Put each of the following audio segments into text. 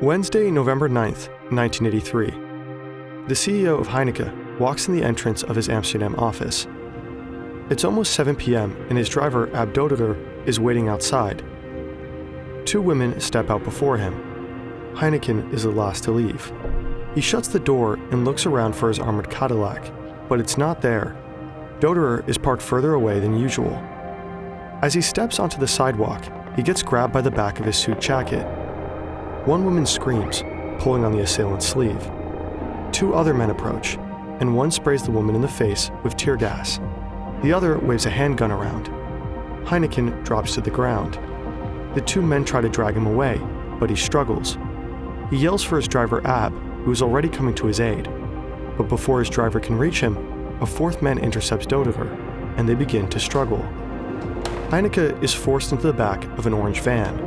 Wednesday, November 9th, 1983. The CEO of Heineken walks in the entrance of his Amsterdam office. It's almost 7 p.m. and his driver, Ab Doderer, is waiting outside. Two women step out before him. Heineken is the last to leave. He shuts the door and looks around for his armored Cadillac, but it's not there. Doderer is parked further away than usual. As he steps onto the sidewalk, he gets grabbed by the back of his suit jacket. One woman screams, pulling on the assailant's sleeve. Two other men approach, and one sprays the woman in the face with tear gas. The other waves a handgun around. Heineken drops to the ground. The two men try to drag him away, but he struggles. He yells for his driver Ab, who is already coming to his aid. But before his driver can reach him, a fourth man intercepts Doderer, and they begin to struggle. Heineken is forced into the back of an orange van.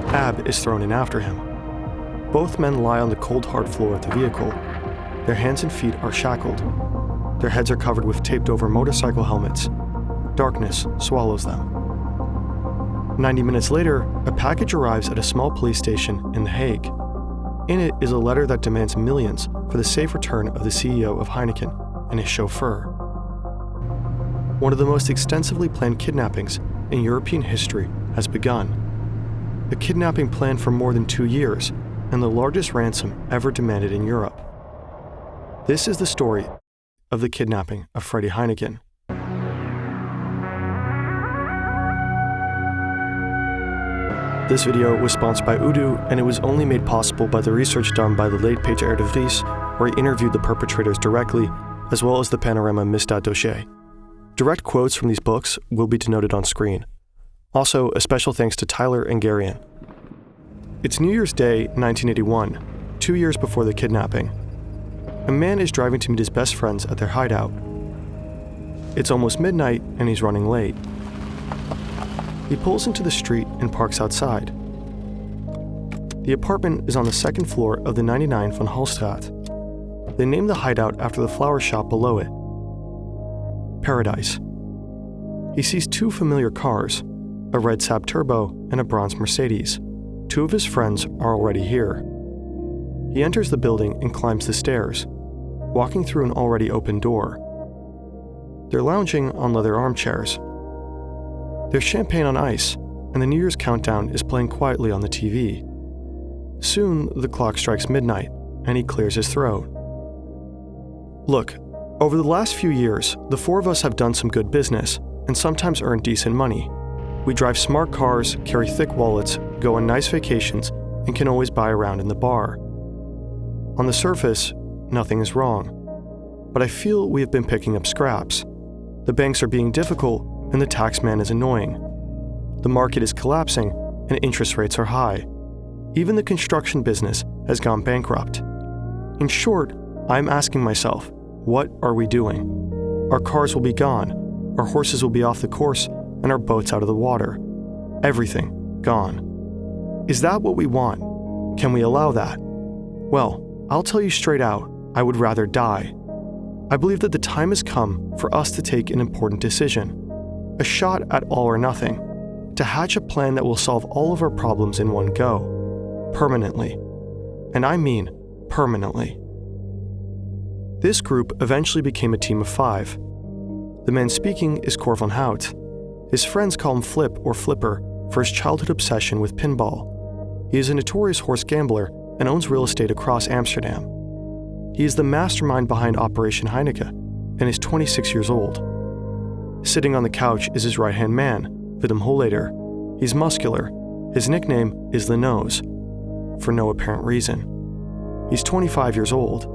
Ab is thrown in after him. Both men lie on the cold, hard floor of the vehicle. Their hands and feet are shackled. Their heads are covered with taped-over motorcycle helmets. Darkness swallows them. 90 minutes later, a package arrives at a small police station in The Hague. In it is a letter that demands millions for the safe return of the CEO of Heineken and his chauffeur. One of the most extensively planned kidnappings in European history has begun. A kidnapping planned for more than 2 years, and the largest ransom ever demanded in Europe. This is the story of the kidnapping of Freddy Heineken. This video was sponsored by Udo, and it was only made possible by the research done by the late Peter R. de Vries, where he interviewed the perpetrators directly, as well as the Panorama Misdaad dossier. Direct quotes from these books will be denoted on screen. Also, a special thanks to Tyler and Gereon. It's New Year's Day, 1981, 2 years before the kidnapping. A man is driving to meet his best friends at their hideout. It's almost midnight and he's running late. He pulls into the street and parks outside. The apartment is on the second floor of the 99 Van Halstraat. They named the hideout after the flower shop below it. Paradise. He sees two familiar cars, a red Saab Turbo and a bronze Mercedes. Two of his friends are already here. He enters the building and climbs the stairs, walking through an already open door. They're lounging on leather armchairs. There's champagne on ice, and the New Year's countdown is playing quietly on the TV. Soon, the clock strikes midnight, and he clears his throat. Look, over the last few years, the four of us have done some good business, and sometimes earned decent money. We drive smart cars, carry thick wallets, go on nice vacations, and can always buy around in the bar. On the surface, nothing is wrong. But I feel we have been picking up scraps. The banks are being difficult, and the tax man is annoying. The market is collapsing, and interest rates are high. Even the construction business has gone bankrupt. In short, I'm asking myself, what are we doing? Our cars will be gone, our horses will be off the course, and our boats out of the water. Everything gone. Is that what we want? Can we allow that? Well, I'll tell you straight out, I would rather die. I believe that the time has come for us to take an important decision. A shot at all or nothing. To hatch a plan that will solve all of our problems in one go. Permanently. And I mean permanently. This group eventually became a team of 5. The man speaking is Cor van Hout. His friends call him Flip or Flipper for his childhood obsession with pinball. He is a notorious horse gambler and owns real estate across Amsterdam. He is the mastermind behind Operation Heineken and is 26 years old. Sitting on the couch is his right-hand man, Willem Holleder. He's muscular. His nickname is The Nose, for no apparent reason. He's 25 years old.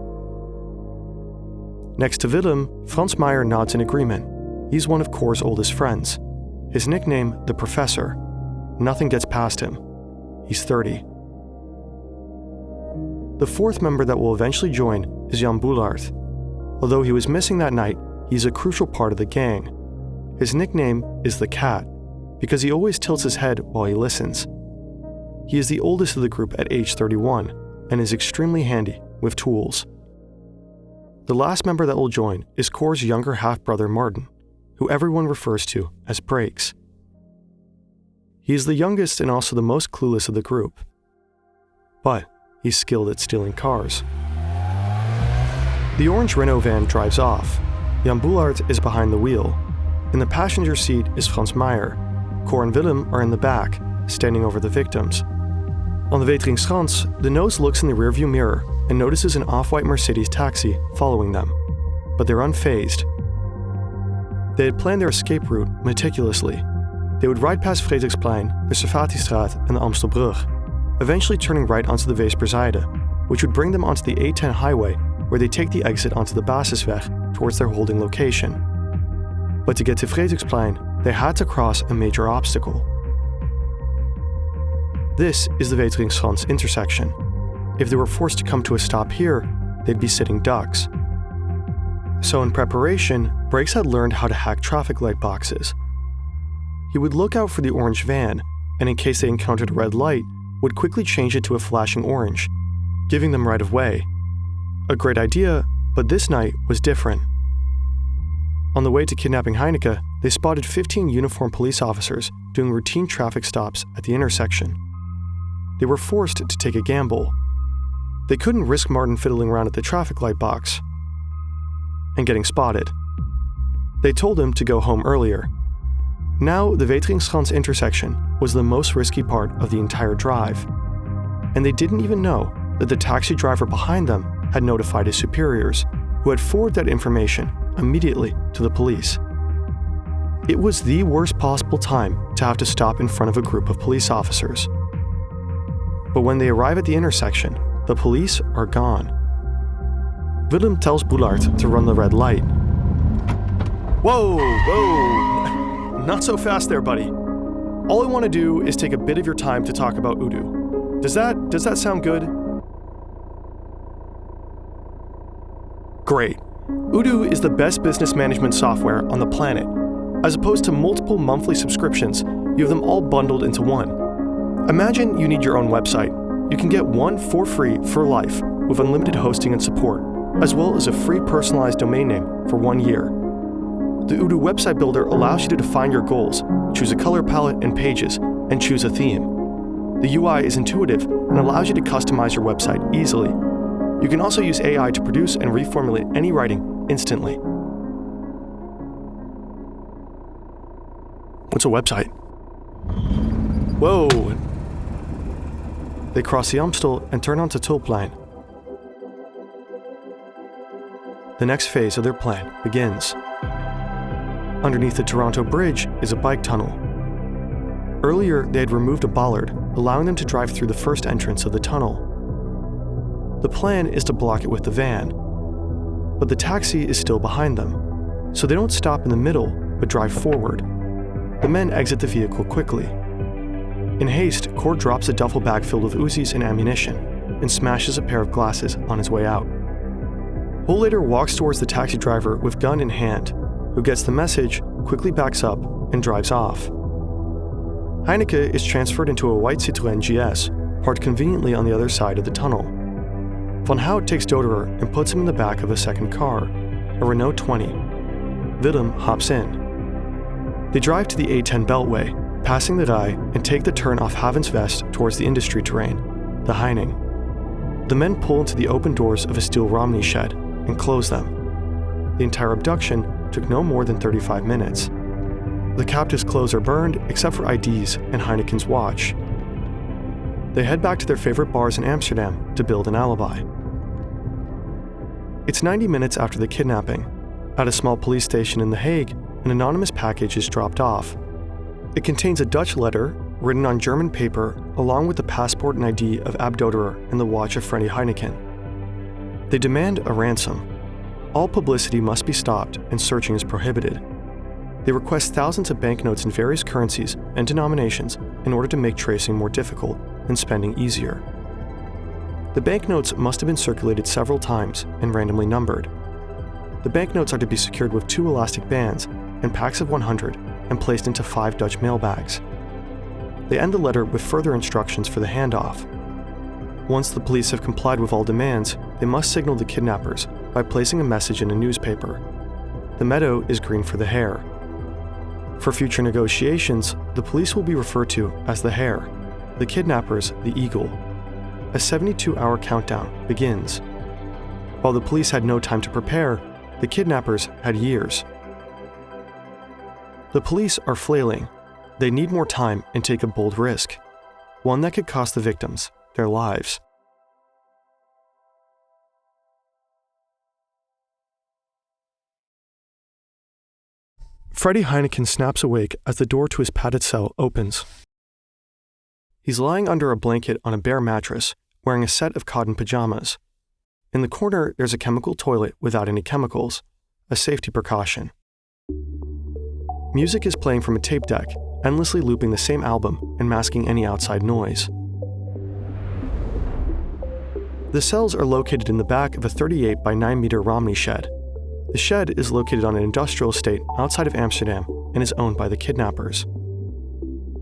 Next to Willem, Frans Meyer nods in agreement. He's one of Cor's oldest friends. His nickname, The Professor. Nothing gets past him. He's 30. The fourth member that will eventually join is Jan Boulaert. Although he was missing that night, he's a crucial part of the gang. His nickname is The Cat, because he always tilts his head while he listens. He is the oldest of the group at age 31, and is extremely handy with tools. The last member that will join is Cor's younger half-brother Martin, who everyone refers to as Breaks. He is the youngest and also the most clueless of the group. But he's skilled at stealing cars. The orange Renault van drives off. Jan Boelaert is behind the wheel. In the passenger seat is Frans Meijer. Cor and Willem are in the back, standing over the victims. On the Weteringschans, the nose looks in the rearview mirror and notices an off-white Mercedes taxi following them, but they're unfazed. They had planned their escape route meticulously. They would ride past Frederiksplein, the Servatiestraat, and the Amstelbrug, eventually turning right onto the Weesperzijde, which would bring them onto the A10 highway, where they take the exit onto the Basisweg towards their holding location. But to get to Frederiksplein, they had to cross a major obstacle. This is the Weteringschans intersection. If they were forced to come to a stop here, they'd be sitting ducks. So in preparation, Brakes had learned how to hack traffic light boxes. He would look out for the orange van, and in case they encountered a red light, would quickly change it to a flashing orange, giving them right of way. A great idea, but this night was different. On the way to kidnapping Heineken, they spotted 15 uniformed police officers doing routine traffic stops at the intersection. They were forced to take a gamble. They couldn't risk Martin fiddling around at the traffic light box and getting spotted. They told him to go home earlier. Now, the Weteringschans intersection was the most risky part of the entire drive, and they didn't even know that the taxi driver behind them had notified his superiors, who had forwarded that information immediately to the police. It was the worst possible time to have to stop in front of a group of police officers. But when they arrive at the intersection, the police are gone. Willem tells Boelaert to run the red light. Whoa! Not so fast there, buddy. All I want to do is take a bit of your time to talk about Udo. Does that sound good? Great. Udo is the best business management software on the planet. As opposed to multiple monthly subscriptions, you have them all bundled into one. Imagine you need your own website. You can get one for free for life with unlimited hosting and support, as well as a free personalized domain name for 1 year. The Udo website builder allows you to define your goals, choose a color palette and pages, and choose a theme. The UI is intuitive and allows you to customize your website easily. You can also use AI to produce and reformulate any writing instantly. What's a website? Whoa! They cross the Amstel and turn onto Tulplein. The next phase of their plan begins. Underneath the Toronto Bridge is a bike tunnel. Earlier, they had removed a bollard, allowing them to drive through the first entrance of the tunnel. The plan is to block it with the van, but the taxi is still behind them, so they don't stop in the middle, but drive forward. The men exit the vehicle quickly. In haste, Cor drops a duffel bag filled with Uzis and ammunition, and smashes a pair of glasses on his way out. Wahle later walks towards the taxi driver with gun in hand, who gets the message, quickly backs up, and drives off. Heineken is transferred into a white Citroën GS, parked conveniently on the other side of the tunnel. Van Hout takes Doderer and puts him in the back of a second car, a Renault 20. Willem hops in. They drive to the A10 Beltway, passing the Rij, and take the turn off Havensvest towards the industry terrain, the Heining. The men pull into the open doors of a steel Romney shed and close them. The entire abduction took no more than 35 minutes. The captives' clothes are burned except for IDs and Heineken's watch. They head back to their favorite bars in Amsterdam to build an alibi. It's 90 minutes after the kidnapping. At a small police station in The Hague, an anonymous package is dropped off. It contains a Dutch letter written on German paper along with the passport and ID of Ab Doderer and the watch of Freddy Heineken. They demand a ransom. All publicity must be stopped and searching is prohibited. They request thousands of banknotes in various currencies and denominations in order to make tracing more difficult and spending easier. The banknotes must have been circulated several times and randomly numbered. The banknotes are to be secured with 2 elastic bands and packs of 100 and placed into 5 Dutch mail bags. They end the letter with further instructions for the handoff. Once the police have complied with all demands, they must signal the kidnappers by placing a message in a newspaper. The meadow is green for the hare. For future negotiations, the police will be referred to as the hare, the kidnappers the eagle. a 72-hour countdown begins. While the police had no time to prepare, the kidnappers had years. The police are flailing. They need more time and take a bold risk, one that could cost the victims their lives. Freddy Heineken snaps awake as the door to his padded cell opens. He's lying under a blanket on a bare mattress, wearing a set of cotton pajamas. In the corner, there's a chemical toilet without any chemicals, a safety precaution. Music is playing from a tape deck, endlessly looping the same album and masking any outside noise. The cells are located in the back of a 38 by 9 meter Romney shed. The shed is located on an industrial estate outside of Amsterdam and is owned by the kidnappers.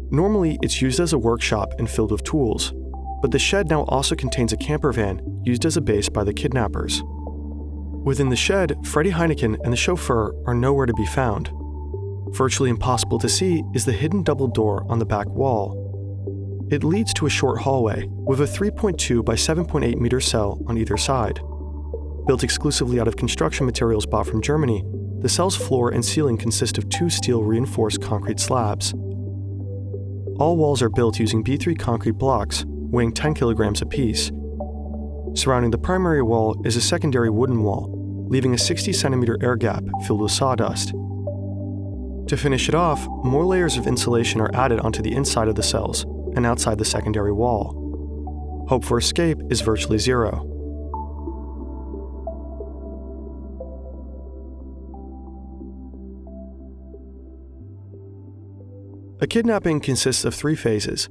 Normally, it's used as a workshop and filled with tools, but the shed now also contains a camper van used as a base by the kidnappers. Within the shed, Freddy Heineken and the chauffeur are nowhere to be found. Virtually impossible to see is the hidden double door on the back wall. It leads to a short hallway with a 3.2 by 7.8 meter cell on either side. Built exclusively out of construction materials bought from Germany, the cell's floor and ceiling consist of 2 steel reinforced concrete slabs. All walls are built using B3 concrete blocks, weighing 10 kilograms apiece. Surrounding the primary wall is a secondary wooden wall, leaving a 60 centimeter air gap filled with sawdust. To finish it off, more layers of insulation are added onto the inside of the cells and outside the secondary wall. Hope for escape is virtually zero. A kidnapping consists of 3 phases: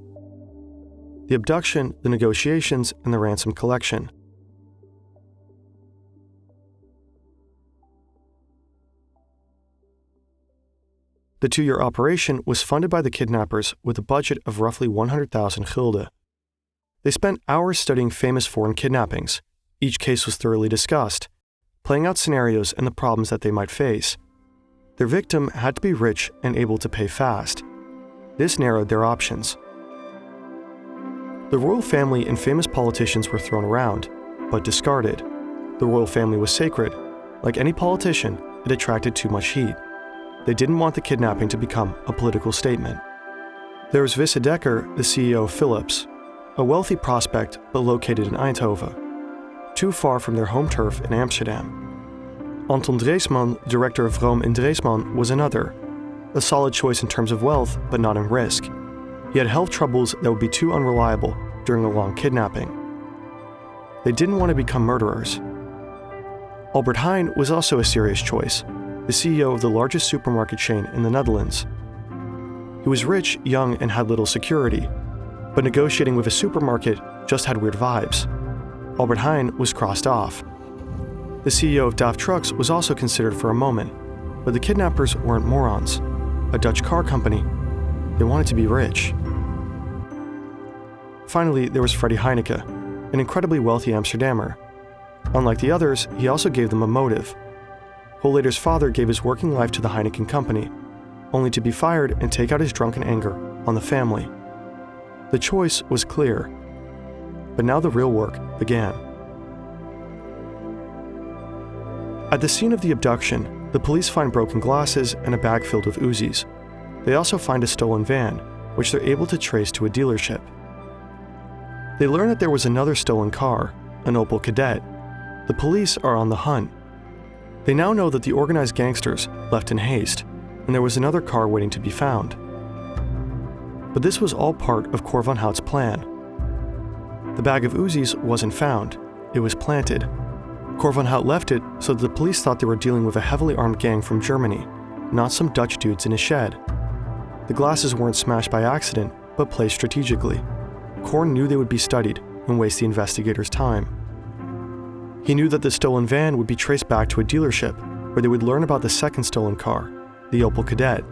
the abduction, the negotiations, and the ransom collection. The 2-year operation was funded by the kidnappers with a budget of roughly 100,000 gulden. They spent hours studying famous foreign kidnappings. Each case was thoroughly discussed, playing out scenarios and the problems that they might face. Their victim had to be rich and able to pay fast. This narrowed their options. The royal family and famous politicians were thrown around, but discarded. The royal family was sacred. Like any politician, it attracted too much heat. They didn't want the kidnapping to become a political statement. There was Wisse Dekker, the CEO of Philips, a wealthy prospect but located in Eindhoven, too far from their home turf in Amsterdam. Anton Dreesman, director of Rome in Dreesman, was another, a solid choice in terms of wealth but not in risk. He had health troubles that would be too unreliable during a long kidnapping. They didn't want to become murderers. Albert Heijn was also a serious choice, the CEO of the largest supermarket chain in the Netherlands. He was rich, young, and had little security, but negotiating with a supermarket just had weird vibes. Albert Heijn was crossed off. The CEO of DAF Trucks was also considered for a moment, but the kidnappers weren't morons. A Dutch car company. They wanted to be rich. Finally, there was Freddy Heineken, an incredibly wealthy Amsterdammer. Unlike the others, he also gave them a motive. Holleder's father gave his working life to the Heineken company, only to be fired and take out his drunken anger on the family. The choice was clear, but now the real work began. At the scene of the abduction, the police find broken glasses and a bag filled with Uzis. They also find a stolen van, which they're able to trace to a dealership. They learn that there was another stolen car, an Opel Kadett. The police are on the hunt. They now know that the organized gangsters left in haste, and there was another car waiting to be found. But this was all part of Cor van Hout's plan. The bag of Uzis wasn't found, it was planted. Cor van Hout left it so that the police thought they were dealing with a heavily armed gang from Germany, not some Dutch dudes in a shed. The glasses weren't smashed by accident, but placed strategically. Cor knew they would be studied and waste the investigators' time. He knew that the stolen van would be traced back to a dealership where they would learn about the second stolen car, the Opel Kadett.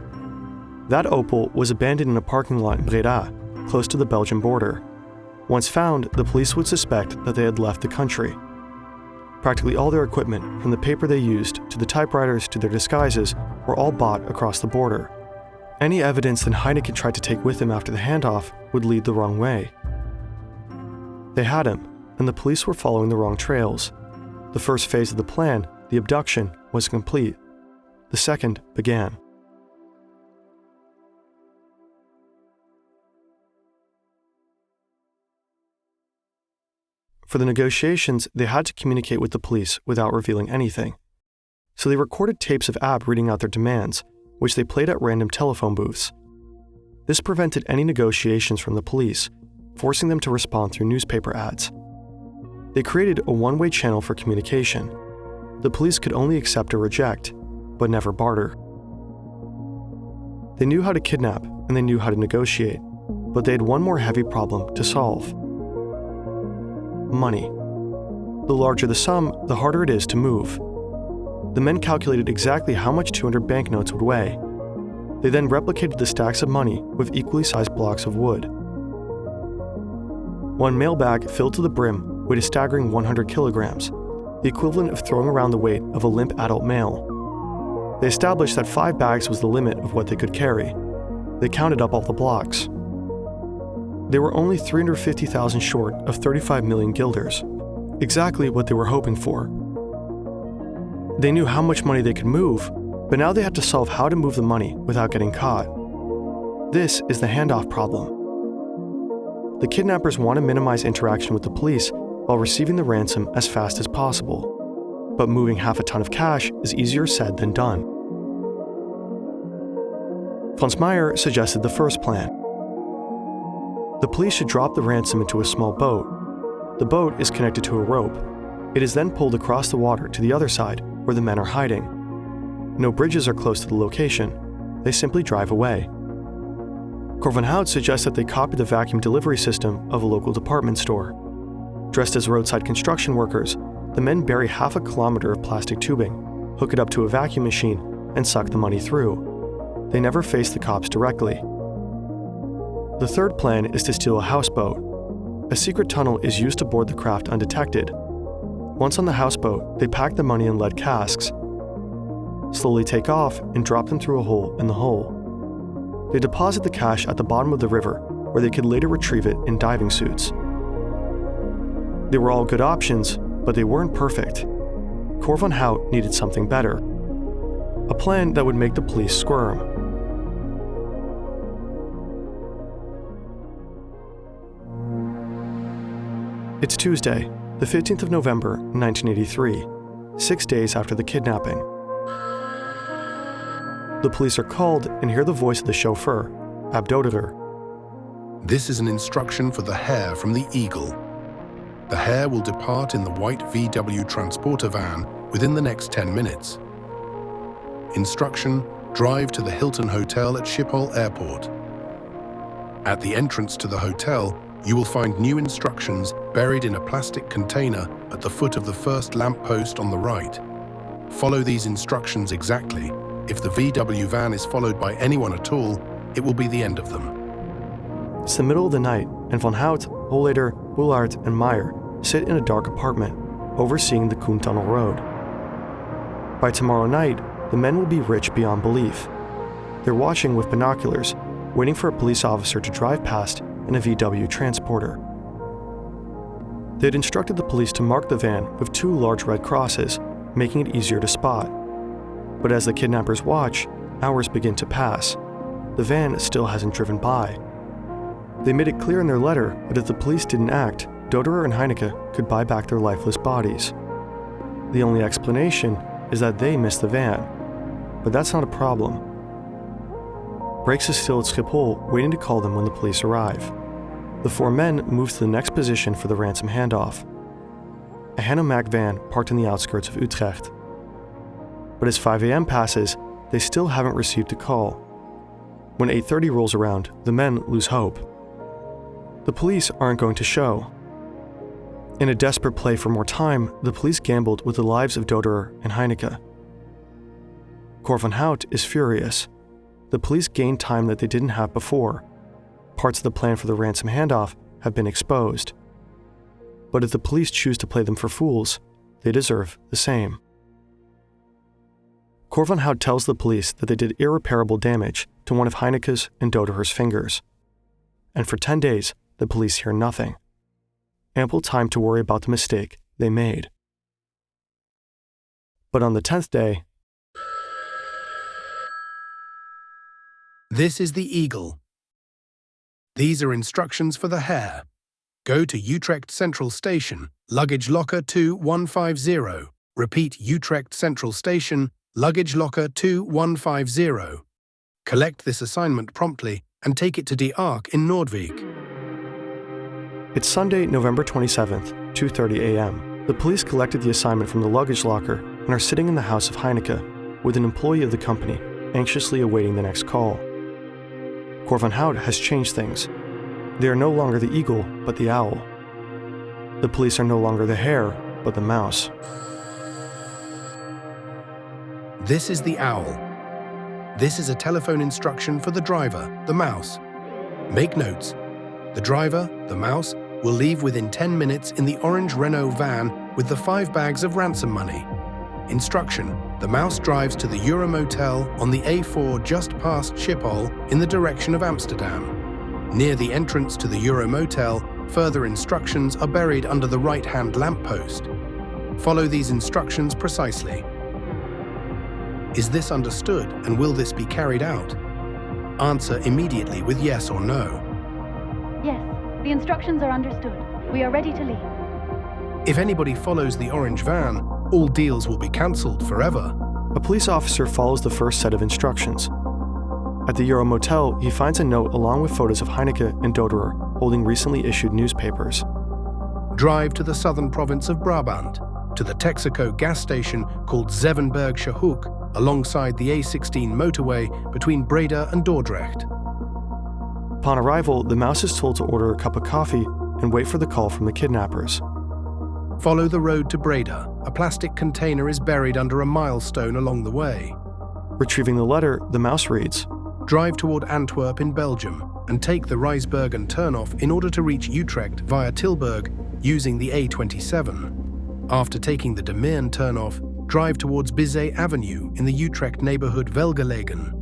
That Opel was abandoned in a parking lot in Breda, close to the Belgian border. Once found, the police would suspect that they had left the country. Practically all their equipment, from the paper they used to the typewriters to their disguises, were all bought across the border. Any evidence that Heineken tried to take with him after the handoff would lead the wrong way. They had him, and the police were following the wrong trails. The first phase of the plan, the abduction, was complete. The second began. For the negotiations, they had to communicate with the police without revealing anything. So they recorded tapes of Ab reading out their demands, which they played at random telephone booths. This prevented any negotiations from the police, forcing them to respond through newspaper ads. They created a one-way channel for communication. The police could only accept or reject, but never barter. They knew how to kidnap and they knew how to negotiate, but they had one more heavy problem to solve. Money. The larger the sum, the harder it is to move. The men calculated exactly how much 200 banknotes would weigh. They then replicated the stacks of money with equally sized blocks of wood. One mail bag filled to the brim weighed a staggering 100 kilograms, the equivalent of throwing around the weight of a limp adult male. They established that 5 bags was the limit of what they could carry. They counted up all the blocks. They were only 350,000 short of 35 million guilders, exactly what they were hoping for. They knew how much money they could move, but now they had to solve how to move the money without getting caught. This is the handoff problem. The kidnappers want to minimize interaction with the police while receiving the ransom as fast as possible. But moving half a ton of cash is easier said than done. Franz Meyer suggested the first plan. The police should drop the ransom into a small boat. The boat is connected to a rope. It is then pulled across the water to the other side, where the men are hiding. No bridges are close to the location. They simply drive away. Cor van Hout suggests that they copy the vacuum delivery system of a local department store. Dressed as roadside construction workers, the men bury half a kilometer of plastic tubing, hook it up to a vacuum machine, and suck the money through. They never face the cops directly. The third plan is to steal a houseboat. A secret tunnel is used to board the craft undetected. Once on the houseboat, they pack the money in lead casks, slowly take off, and drop them through a hole in the hull. They deposit the cash at the bottom of the river, where they could later retrieve it in diving suits. They were all good options, but they weren't perfect. Cor van Hout needed something better. A plan that would make the police squirm. It's Tuesday, the 15th of November, 1983, 6 days after the kidnapping. The police are called and hear the voice of the chauffeur, Ab Doderer. This is an instruction for the hare from the Eagle. The hare will depart in the white VW transporter van within the next 10 minutes. Instruction: drive to the Hilton Hotel at Schiphol Airport. At the entrance to the hotel, you will find new instructions buried in a plastic container at the foot of the first lamppost on the right. Follow these instructions exactly. If the VW van is followed by anyone at all, it will be the end of them. It's the middle of the night, and Van Hout, Holleder, Boulaert, and Meyer sit in a dark apartment, overseeing the Koentunnel Road. By tomorrow night, the men will be rich beyond belief. They're watching with binoculars, waiting for a police officer to drive past in a VW transporter. They had instructed the police to mark the van with 2 large red crosses, making it easier to spot. But as the kidnappers watch, hours begin to pass. The van still hasn't driven by. They made it clear in their letter that if the police didn't act, Doderer and Heineken could buy back their lifeless bodies. The only explanation is that they missed the van. But that's not a problem. Brakes is still at Schiphol, waiting to call them when the police arrive. The 4 men move to the next position for the ransom handoff. A Hanomag van parked in the outskirts of Utrecht. But as 5 a.m. passes, they still haven't received a call. When 8:30 rolls around, the men lose hope. The police aren't going to show. In a desperate play for more time, the police gambled with the lives of Doderer and Heineken. Cor van Hout is furious. The police gained time that they didn't have before. Parts of the plan for the ransom handoff have been exposed. But if the police choose to play them for fools, they deserve the same. Cor van Hout tells the police that they did irreparable damage to one of Heineken's and Doderer's fingers. And for 10 days, the police hear nothing. ample time to worry about the mistake they made. But on the 10th day, This is the Eagle. These are instructions for the Hare. Go to Utrecht Central Station, luggage locker 2150. Repeat, Utrecht Central Station, luggage locker 2150. Collect this assignment promptly and take it to De Ark in Noordwijk. It's Sunday, November 27th, 2:30 a.m. The police collected the assignment from the luggage locker and are sitting in the house of Heineken with an employee of the company, anxiously awaiting the next call. Cor van Hout has changed things. They are no longer the eagle, but the owl. The police are no longer the hare, but the mouse. This is the owl. This is a telephone instruction for the driver, the mouse. Make notes. The driver, the mouse, will leave within 10 minutes in the orange Renault van with the 5 bags of ransom money. Instruction: the mouse drives to the Euro Motel on the A4 just past Schiphol in the direction of Amsterdam. Near the entrance to the Euro Motel, further instructions are buried under the right-hand lamppost. Follow these instructions precisely. Is this understood, and will this be carried out? Answer immediately with yes or no. Yes, the instructions are understood. We are ready to leave. If anybody follows the orange van, all deals will be cancelled forever. A police officer follows the first set of instructions. At the Euro Motel, he finds a note along with photos of Heineken and Doderer holding recently issued newspapers. Drive to the southern province of Brabant, to the Texaco gas station called Zevenbergse Hoek, alongside the A16 motorway between Breda and Dordrecht. Upon arrival, the mouse is told to order a cup of coffee and wait for the call from the kidnappers. Follow the road to Breda. A plastic container is buried under a milestone along the way. Retrieving the letter, the mouse reads, Drive toward Antwerp in Belgium and take the Rijsbergen turnoff in order to reach Utrecht via Tilburg using the A27. After taking the De Meern turnoff, drive towards Bizet Avenue in the Utrecht neighborhood Welgelegen.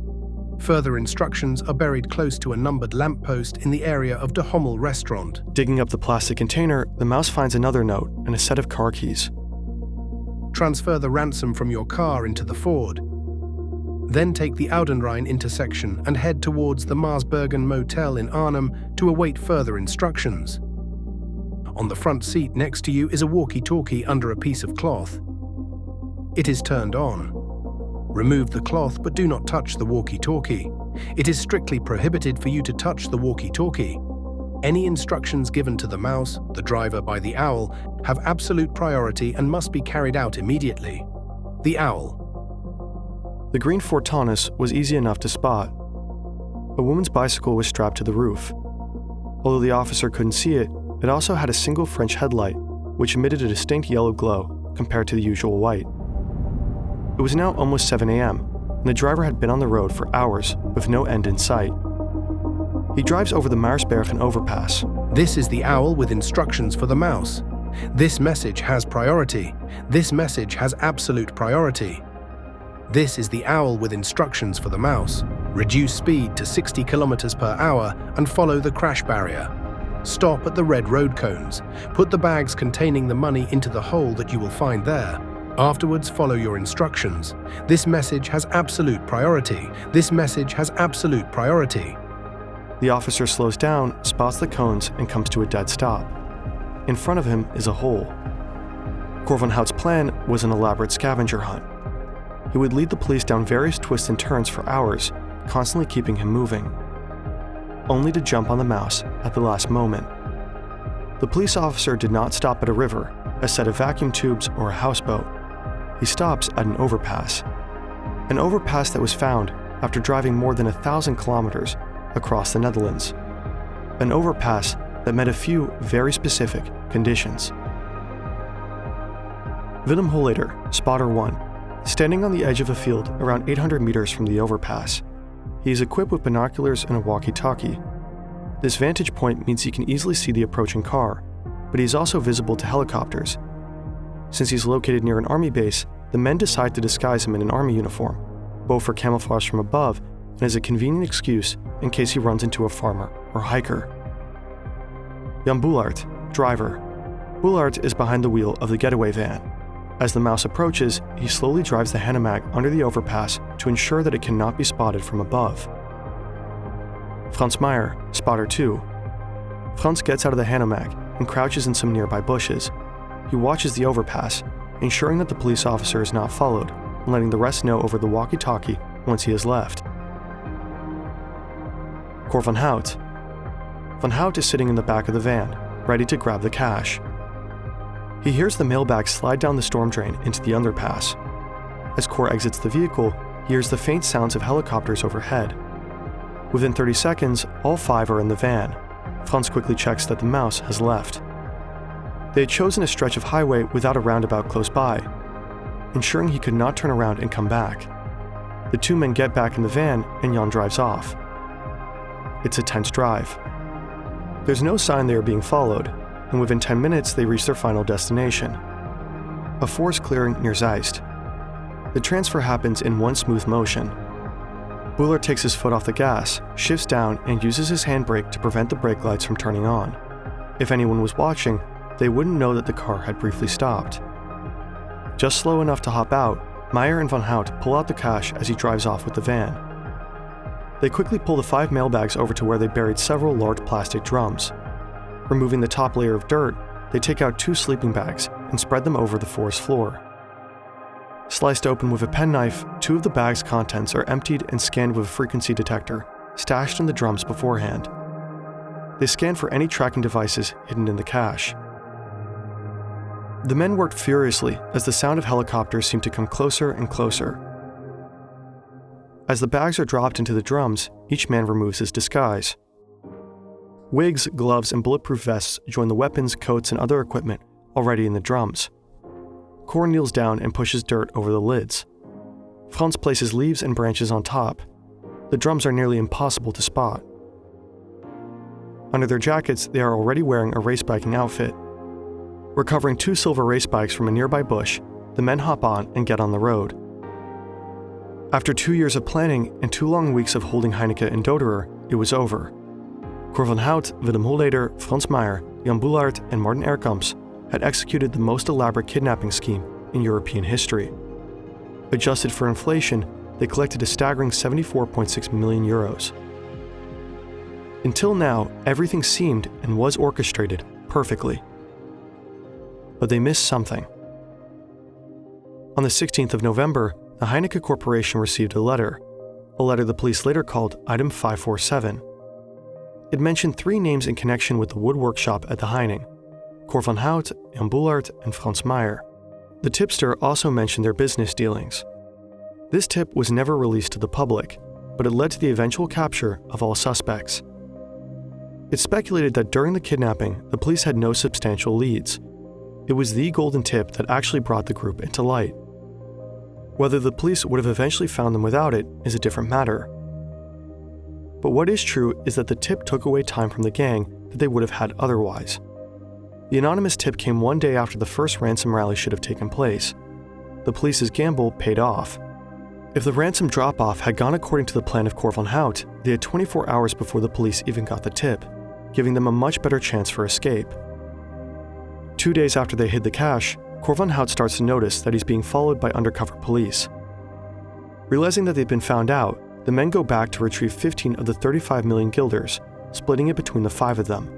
Further instructions are buried close to a numbered lamppost in the area of De Hommel restaurant. Digging up the plastic container, the mouse finds another note and a set of car keys. Transfer the ransom from your car into the Ford. Then take the Oudenrijn intersection and head towards the Maasbergen Motel in Arnhem to await further instructions. On the front seat next to you is a walkie-talkie under a piece of cloth. It is turned on. Remove the cloth, but do not touch the walkie-talkie. It is strictly prohibited for you to touch the walkie-talkie. Any instructions given to the mouse, the driver by the owl, have absolute priority and must be carried out immediately. The owl. The green Ford Taunus was easy enough to spot. A woman's bicycle was strapped to the roof. Although the officer couldn't see it, it also had a single French headlight, which emitted a distinct yellow glow compared to the usual white. It was now almost 7 a.m., and the driver had been on the road for hours with no end in sight. He drives over the Maarsbergen overpass. This is the owl with instructions for the mouse. This message has priority. This message has absolute priority. This is the owl with instructions for the mouse. Reduce speed to 60 kilometers per hour and follow the crash barrier. Stop at the red road cones. Put the bags containing the money into the hole that you will find there. Afterwards, follow your instructions. This message has absolute priority. This message has absolute priority. The officer slows down, spots the cones, and comes to a dead stop. In front of him is a hole. Cor van Hout's plan was an elaborate scavenger hunt. He would lead the police down various twists and turns for hours, constantly keeping him moving, only to jump on the mouse at the last moment. The police officer did not stop at a river, a set of vacuum tubes, or a houseboat. He stops at an overpass that was found after driving more than 1,000 kilometers across the Netherlands. An overpass that met a few very specific conditions. Willem Holleder, spotter 1, standing on the edge of a field around 800 meters from the overpass. He is equipped with binoculars and a walkie-talkie. This vantage point means he can easily see the approaching car, but he is also visible to helicopters. Since he's located near an army base, the men decide to disguise him in an army uniform, both for camouflage from above and as a convenient excuse in case he runs into a farmer or hiker. Jan Boulaert, driver, Boulaert is behind the wheel of the getaway van. As the mouse approaches, he slowly drives the Hanemag under the overpass to ensure that it cannot be spotted from above. Franz Meyer, spotter 2. Franz gets out of the Hanemag and crouches in some nearby bushes. He watches the overpass, ensuring that the police officer is not followed, and letting the rest know over the walkie-talkie once he has left. Cor van Hout. Van Hout is sitting in the back of the van, ready to grab the cash. He hears the mailbag slide down the storm drain into the underpass. As Cor exits the vehicle, he hears the faint sounds of helicopters overhead. Within 30 seconds, all 5 are in the van. Franz quickly checks that the mouse has left. They had chosen a stretch of highway without a roundabout close by, ensuring he could not turn around and come back. The 2 men get back in the van and Jan drives off. It's a tense drive. There's no sign they are being followed, and within 10 minutes they reach their final destination, a forest clearing near Zeist. The transfer happens in one smooth motion. Boulaert takes his foot off the gas, shifts down, and uses his handbrake to prevent the brake lights from turning on. If anyone was watching, they wouldn't know that the car had briefly stopped. Just slow enough to hop out, Meyer and Van Hout pull out the cash as he drives off with the van. They quickly pull the 5 mailbags over to where they buried several large plastic drums. Removing the top layer of dirt, they take out 2 sleeping bags and spread them over the forest floor. Sliced open with a penknife, 2 of the bag's contents are emptied and scanned with a frequency detector, stashed in the drums beforehand. They scan for any tracking devices hidden in the cache. The men worked furiously as the sound of helicopters seemed to come closer and closer. As the bags are dropped into the drums, each man removes his disguise. Wigs, gloves, and bulletproof vests join the weapons, coats, and other equipment already in the drums. Cor kneels down and pushes dirt over the lids. Franz places leaves and branches on top. The drums are nearly impossible to spot. Under their jackets, they are already wearing a race biking outfit. Recovering 2 silver race bikes from a nearby bush, the men hop on and get on the road. After 2 years of planning and 2 long weeks of holding Heineken and Doderer, it was over. Cor van Hout, Willem Holleder, Franz Meyer, Jan Boulaert, and Martin Erkamps had executed the most elaborate kidnapping scheme in European history. Adjusted for inflation, they collected a staggering 74.6 million euros. Until now, everything seemed and was orchestrated perfectly. But they missed something. On the 16th of November, the Heineken Corporation received a letter the police later called Item 547. It mentioned 3 names in connection with the wood workshop at the Heining: Cor van Hout, Jan Boulaert, and Franz Meyer. The tipster also mentioned their business dealings. This tip was never released to the public, but it led to the eventual capture of all suspects. It's speculated that during the kidnapping, the police had no substantial leads. It was the golden tip that actually brought the group into light. Whether the police would have eventually found them without it is a different matter. But what is true is that the tip took away time from the gang that they would have had otherwise. The anonymous tip came one day after the first ransom rally should have taken place. The police's gamble paid off. If the ransom drop-off had gone according to the plan of Cor van Hout, they had 24 hours before the police even got the tip, giving them a much better chance for escape. 2 days after they hid the cash, Cor van Hout starts to notice that he's being followed by undercover police. Realizing that they've been found out, the men go back to retrieve 15 of the 35 million guilders, splitting it between the 5 of them.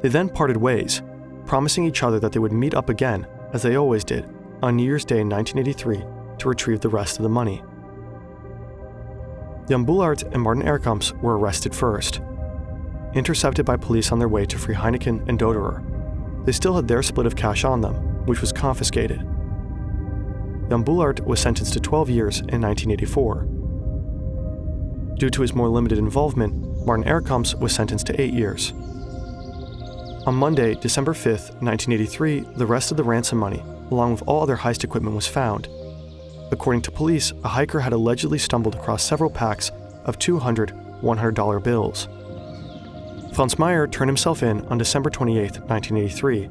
They then parted ways, promising each other that they would meet up again, as they always did, on New Year's Day in 1983 to retrieve the rest of the money. Jan Boulaert and Martin Erkamps were arrested first. Intercepted by police on their way to free Heineken and Doderer, they still had their split of cash on them, which was confiscated. Jan Boulaert was sentenced to 12 years in 1984. Due to his more limited involvement, Martin Erkamps was sentenced to 8 years. On Monday, December 5th, 1983, the rest of the ransom money, along with all other heist equipment, was found. According to police, a hiker had allegedly stumbled across several packs of 200 $100 bills. Franz Meyer turned himself in on December 28, 1983,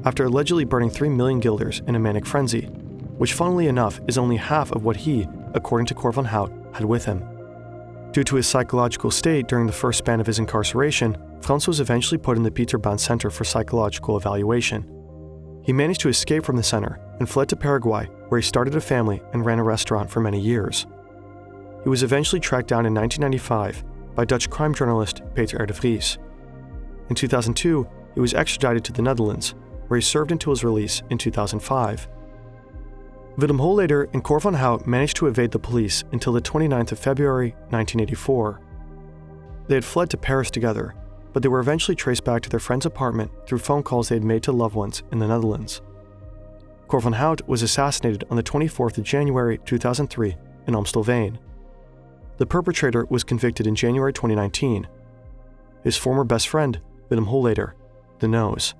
after allegedly burning 3 million guilders in a manic frenzy, which funnily enough is only half of what he, according to Cor van Hout, had with him. Due to his psychological state during the first span of his incarceration, Franz was eventually put in the Pieterbaan Center for Psychological Evaluation. He managed to escape from the center and fled to Paraguay, where he started a family and ran a restaurant for many years. He was eventually tracked down in 1995 by Dutch crime journalist Peter R. de Vries. In 2002, he was extradited to the Netherlands, where he served until his release in 2005. Willem Holleder and Cor van Hout managed to evade the police until the 29th of February 1984. They had fled to Paris together, but they were eventually traced back to their friend's apartment through phone calls they had made to loved ones in the Netherlands. Cor van Hout was assassinated on the 24th of January 2003 in Amstelveen. The perpetrator was convicted in January 2019. His former best friend, Willem Holleder, the Nose,